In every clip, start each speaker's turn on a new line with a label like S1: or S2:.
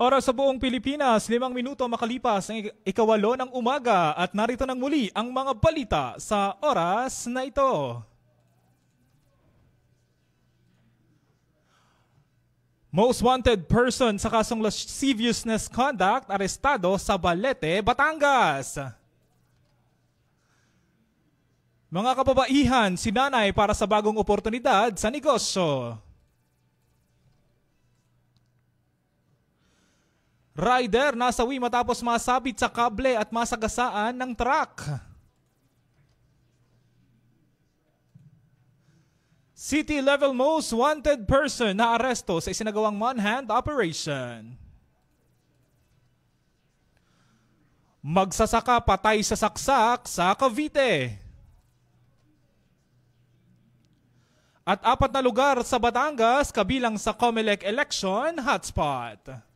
S1: Oras sa buong Pilipinas, 5 minuto makalipas ang ikawalo ng umaga at narito nang muli ang mga balita sa oras na ito. Most wanted person sa kasong lascivious conduct arestado sa Balete, Batangas. Mga kababaihan, sinanay para sa bagong oportunidad sa negosyo. Rider nasawi matapos masabit sa kable at masagasaan ng truck. City-level most wanted person na aresto sa isinagawang manhunt operation. Magsasaka patay sa saksak sa Cavite. At 4 na lugar sa Batangas kabilang sa COMELEC election hotspot.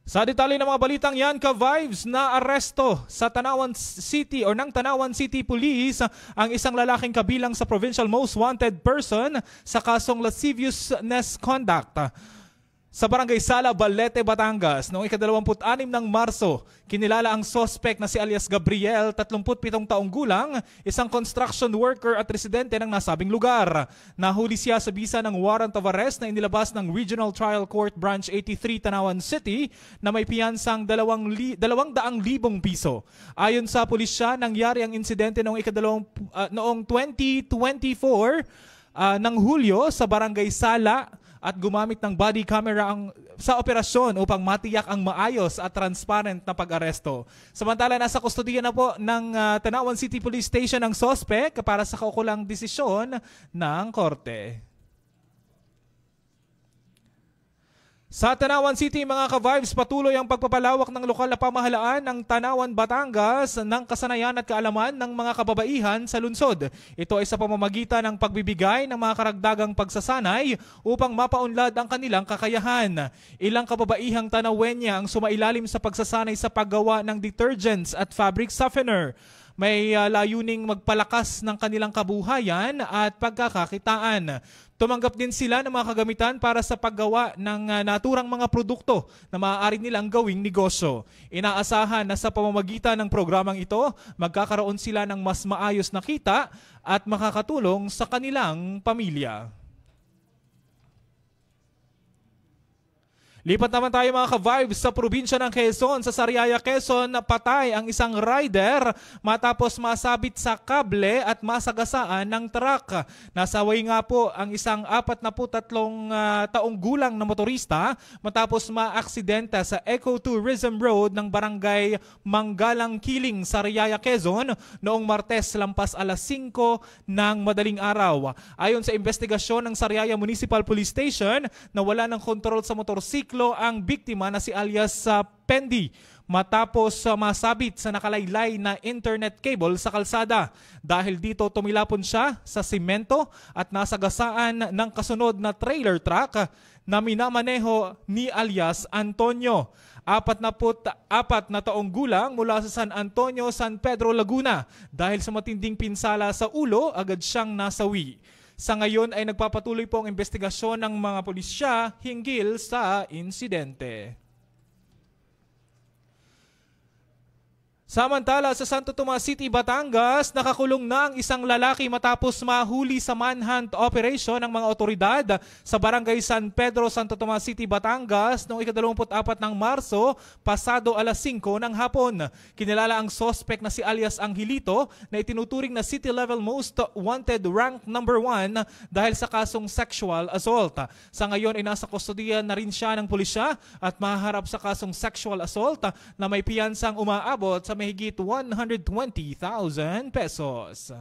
S1: Sa detalye ng mga balitang yan, ka-vibes na aresto sa Tanawan City o ng Tanawan City Police ang isang lalaking kabilang sa provincial most wanted person sa kasong lasciviousness conduct. Sa Barangay Sala, Balete, Batangas, noong ika-26 ng Marso, kinilala ang suspect na si alias Gabriel, 37 taong gulang, isang construction worker at residente ng nasabing lugar. Nahuli siya sa bisa ng warrant of arrest na inilabas ng Regional Trial Court Branch 83 Tanawan City na may piyansang 200,000 piso. Ayon sa pulisya, nangyari ang insidente noong noong 2024 ng Hulyo sa Barangay Sala, at gumamit ng body camera sa operasyon upang matiyak ang maayos at transparent na pag-aresto. Samantala, nasa kustodiya na po ng Tanawan City Police Station ang suspect para sa kaukulang desisyon ng korte. Sa Tanawan City, mga ka-vibes, patuloy ang pagpapalawak ng lokal na pamahalaan ng Tanawan, Batangas ng kasanayan at kaalaman ng mga kababaihan sa lungsod. Ito ay sa pamamagitan ng pagbibigay ng mga karagdagang pagsasanay upang mapaunlad ang kanilang kakayahan. Ilang kababaihang Tanawenya ang sumailalim sa pagsasanay sa paggawa ng detergents at fabric softener. May layuning magpalakas ng kanilang kabuhayan at pagkakakitaan. Tumanggap din sila ng mga kagamitan para sa paggawa ng naturang mga produkto na maaari nilang gawing negosyo. Inaasahan na sa pamamagitan ng programang ito, magkakaroon sila ng mas maayos na kita at makakatulong sa kanilang pamilya. Lipat naman tayo mga ka-vibes sa probinsya ng Quezon. Sa Sariaya, Quezon, patay ang isang rider matapos masabit sa kable at masagasaan ng truck. Nasaway nga po ang isang 43 taong gulang na motorista matapos maaksidente sa Ecotourism Road ng Barangay Manggalang Kiling, Sariaya, Quezon noong Martes lampas alas 5 ng madaling araw. Ayon sa investigasyon ng Sariaya Municipal Police Station, nawala ng kontrol sa motorsiklo ang biktima na si alias Pendi matapos masabit sa nakalaylay na internet cable sa kalsada. Dahil dito tumilapon siya sa simento at nasagasaan ng kasunod na trailer truck na minamaneho ni alias Antonio. 44 na taong gulang mula sa San Antonio, San Pedro, Laguna. Dahil sa matinding pinsala sa ulo, agad siyang nasawi. Sa ngayon ay nagpapatuloy po ang investigasyon ng mga pulisya hinggil sa insidente. Samantala, sa Santo Tomas City, Batangas, nakakulong na ang isang lalaki matapos mahuli sa manhunt operation ng mga otoridad sa Barangay San Pedro, Santo Tomas City, Batangas noong ika-24 ng Marso, pasado alas 5 ng hapon. Kinilala ang suspect na si alias Angelito na itinuturing na city-level most wanted rank number 1 dahil sa kasong sexual assault. Sa ngayon ay nasa kustodiya na rin siya ng pulisya at mahaharap sa kasong sexual assault na may piyansang umaabot sa mahigit 120,000 pesos.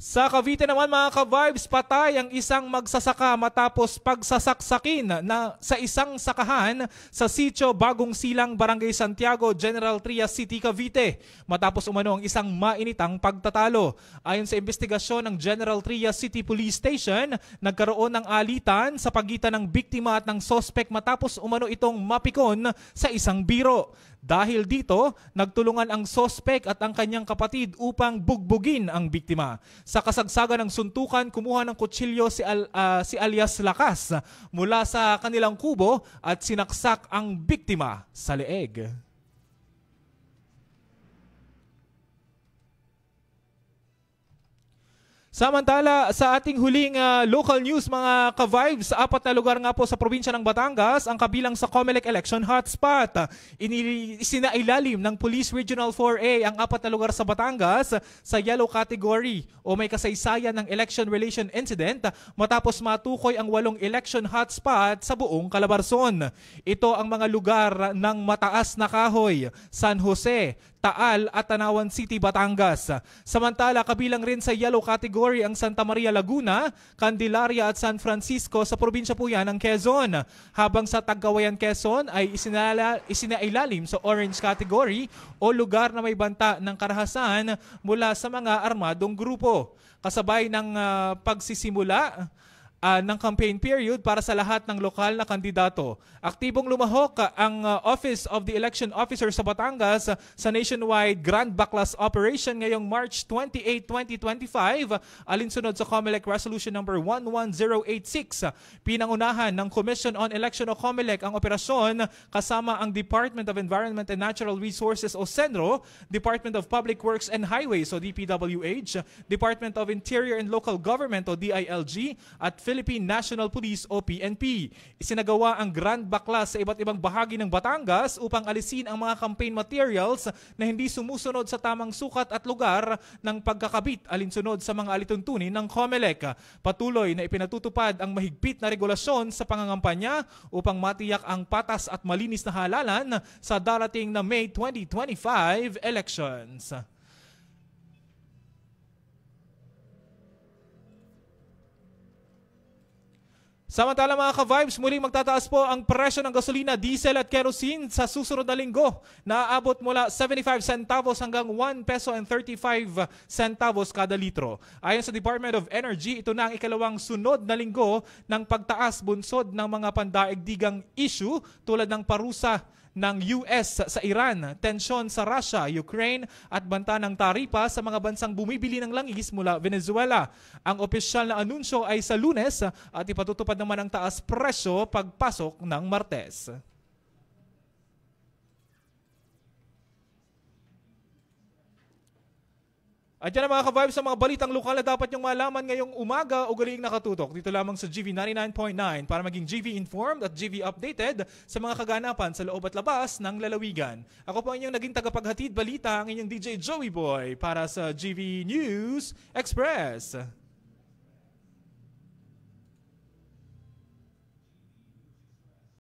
S1: Sa Cavite naman mga ka-vibes, patay ang isang magsasaka matapos pagsasaksakin na sa isang sakahan sa sitio Bagong Silang, Barangay Santiago, General Trias City, Cavite. Matapos umano ang isang mainitang pagtatalo. Ayon sa investigasyon ng General Trias City Police Station, nagkaroon ng alitan sa pagitan ng biktima at ng suspect matapos umano itong mapikon sa isang biro. Dahil dito, nagtulungan ang sospek at ang kanyang kapatid upang bugbugin ang biktima. Sa kasagsagan ng suntukan, kumuha ng kutsilyo si alias Lakas mula sa kanilang kubo at sinaksak ang biktima sa leeg. Samantala, sa ating huling local news mga ka-vibes, 4 na lugar nga po sa probinsya ng Batangas ang kabilang sa COMELEC election hotspot. Isinailalim ng Police Regional 4A ang 4 na lugar sa Batangas sa yellow category o may kasaysayan ng election relation incident matapos matukoy ang 8 election hotspot sa buong Calabarzon. Ito ang mga lugar ng Mataas na Kahoy, San Jose, Taal at Tanawan City, Batangas. Samantala, kabilang rin sa yellow category ang Santa Maria, Laguna, Candelaria at San Francisco sa probinsya po yan ng Quezon. Habang sa Tagkawayan, Quezon ay isinailalim sa orange category o lugar na may banta ng karahasan mula sa mga armadong grupo. Kasabay ng pagsisimula ng campaign period para sa lahat ng lokal na kandidato. Aktibong lumahok ang Office of the Election Officer sa Batangas sa nationwide Grand Baklas Operation ngayong March 28, 2025 alinsunod sa COMELEC Resolution number 11086. Pinangunahan ng Commission on Election o COMELEC ang operasyon kasama ang Department of Environment and Natural Resources o CENRO, Department of Public Works and Highways o DPWH, Department of Interior and Local Government o DILG at Philippine National Police o PNP. Isinagawa ang Grand Baklas sa iba't ibang bahagi ng Batangas upang alisin ang mga campaign materials na hindi sumusunod sa tamang sukat at lugar ng pagkakabit alinsunod sa mga alituntunin ng COMELEC. Patuloy na ipinatutupad ang mahigpit na regulasyon sa pangangampanya upang matiyak ang patas at malinis na halalan sa darating na May 2025 elections. Samantala mga ka-vibes, muling magtataas po ang presyo ng gasolina, diesel at kerosene sa susunod na linggo. Naaabot mula 75 centavos hanggang 1 peso and 35 centavos kada litro. Ayon sa Department of Energy, ito na ang ikalawang sunod na linggo ng pagtaas bunsod ng mga pandaigdigang issue tulad ng parusa ng US sa Iran, tensyon sa Russia, Ukraine at banta ng taripa sa mga bansang bumibili ng langis mula Venezuela. Ang opisyal na anunsyo ay sa Lunes at ipatutupad naman ang taas presyo pagpasok ng Martes. At yan ang mga ka-vibes sa mga balitang lokal na dapat nyong malaman ngayong umaga o galing nakatutok dito lamang sa GV 99.9 para maging GV informed at GV updated sa mga kaganapan sa loob at labas ng lalawigan. Ako po ang inyong naging tagapaghatid balita, ang inyong DJ Joey Boy para sa GV News Express.